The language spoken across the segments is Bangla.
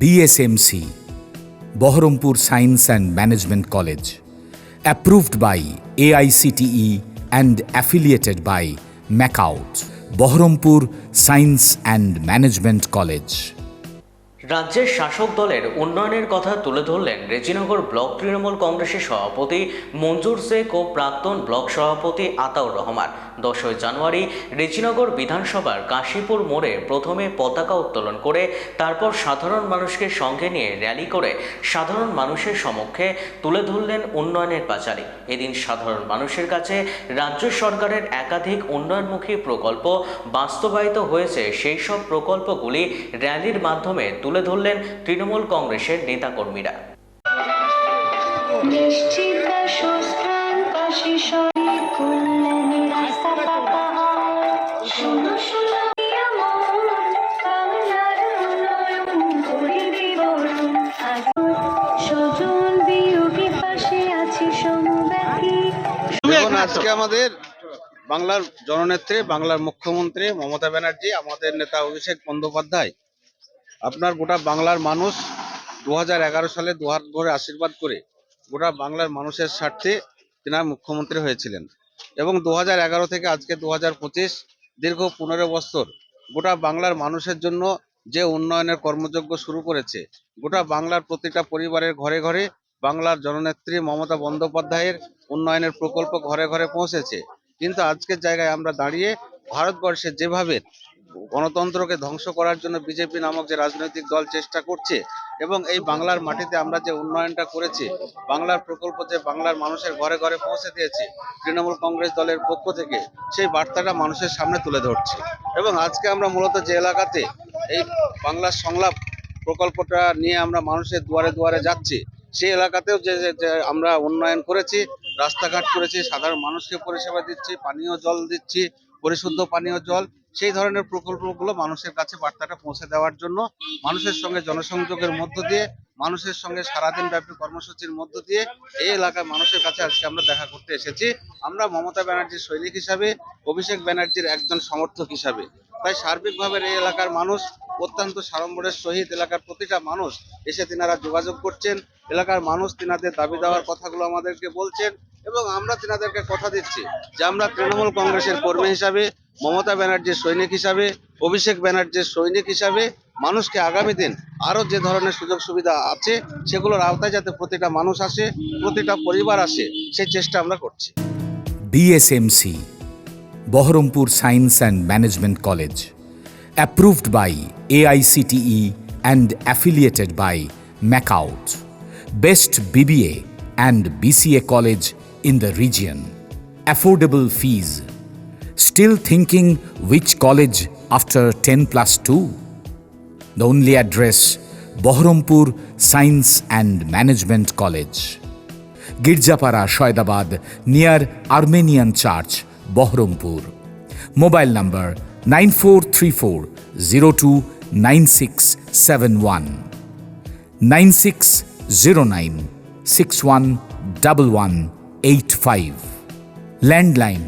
DSMC, Baharampur Science and Management College, approved by AICTE and affiliated by MAKAUT, Baharampur Science and Management College. রাজ্যের শাসক দলের উন্নয়নের কথা তুলে ধরলেন রেজিনগর ব্লক তৃণমূল কংগ্রেসের সভাপতি মঞ্জুর শেখ ও প্রাক্তন ব্লক সভাপতি আতাউর রহমান। 10 জানুয়ারি রেজিনগর বিধানসভার কাশীপুর মোড়ে প্রথমে পতাকা উত্তোলন করে তারপর সাধারণ মানুষকে সঙ্গে নিয়ে র্যালি করে সাধারণ মানুষের সম্মুখে তুলে ধরলেন উন্নয়নের পাঁচালী। এদিন সাধারণ মানুষের কাছে রাজ্য সরকারের একাধিক উন্নয়নমুখী প্রকল্প বাস্তবায়িত হয়েছে, সেই সব প্রকল্পগুলি র্যালির মাধ্যমে তুলে ধরলেন তৃণমূল কংগ্রেসের নেতাকর্মীরা। আজকে আমাদের বাংলার জননেত্রী, বাংলার মুখ্যমন্ত্রী মমতা ব্যানার্জি, আমাদের নেতা অভিষেক বন্দ্যোপাধ্যায়, আপনার গোটা বাংলার মানুষ 2011 সালে দুহাত ভরে আশীর্বাদ করে গোটা বাংলার মানুষের স্বার্থে তিনার মুখ্যমন্ত্রী হয়েছিলেন এবং 2011 থেকে আজকে 2025 দীর্ঘ 15 বছর গোটা বাংলার মানুষের জন্য যে উন্নয়নের কর্মযজ্ঞ শুরু করেছে, গোটা বাংলার প্রতিটা পরিবারের ঘরে ঘরে বাংলার জননেত্রী মমতা বন্দ্যোপাধ্যায়ের উন্নয়নের প্রকল্প ঘরে ঘরে পৌঁছেছে। কিন্তু আজকের জায়গায় আমরা দাঁড়িয়ে ভারতবর্ষে যেভাবে গণতন্ত্রকে ধ্বংস করার জন্য বিজেপি নামক যে রাজনৈতিক দল চেষ্টা করছে এবং এই বাংলার মাটিতে আমরা যে উন্নয়নটা করেছি, বাংলার প্রকল্প যে বাংলার মানুষের ঘরে ঘরে পৌঁছে দিয়েছি তৃণমূল কংগ্রেস দলের পক্ষ থেকে, সেই বার্তাটা মানুষের সামনে তুলে ধরছে। এবং আজকে আমরা মূলত যে এলাকাতে এই বাংলার সংলাপ প্রকল্পটা নিয়ে আমরা মানুষের দুয়ারে দুয়ারে যাচ্ছি, সেই এলাকাতেও যে আমরা উন্নয়ন করেছি, রাস্তাঘাট করেছি, সাধারণ মানুষকে পরিষেবা দিচ্ছি, পানীয় জল দিচ্ছি, পরিশুদ্ধ পানীয় জল, সেই ধরনের প্রকল্পগুলো মানুষের কাছে বার্তাটা পৌঁছে দেওয়ার জন্য মানুষের সঙ্গে জনসংযোগের মধ্য দিয়ে, মানুষের সঙ্গে সারাদিন ব্যাপী কর্মসূচির মধ্য দিয়ে এই এলাকার মানুষের কাছে আজকে আমরা দেখা করতে এসেছি। আমরা মমতা ব্যানার্জির সৈনিক হিসাবে, অভিষেক ব্যানার্জির একজন সমর্থক হিসাবে। তাই সার্বিকভাবে এই এলাকার মানুষ অত্যন্ত সাড়ম্বরের সহিত এলাকার প্রতিটা মানুষ এসে তিনারা যোগাযোগ করছেন। এলাকার মানুষ তিনাদের দাবি দেওয়ার কথাগুলো আমাদেরকে বলছেন এবং আমরা তিনাদেরকে কথা দিচ্ছি যে আমরা তৃণমূল কংগ্রেসের কর্মী হিসাবে, মমতা ব্যানার্জির সৈনিক হিসাবে, অভিষেক ব্যানার্জির সৈনিক হিসাবে মানুষকে আগামী দিন আরও যে ধরনের সুযোগ সুবিধা আছে সেগুলোর আওতায় যাতে প্রতিটা মানুষ আসে, প্রতিটা পরিবার আসে, সেই চেষ্টা আমরা করছি। DSMC, Baharampur Science and Management College, approved by AICTE and affiliated by MAKAUT, best BBA and BCA college in the region. Affordable fees. Still thinking which college after 10+2? The only address, Baharampur Science and Management College, Girjapara, Shoydabad, near Armenian Church, Baharampur. Mobile number 9434029671, 9609611185. Landline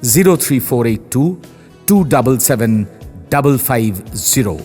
03482 277 550.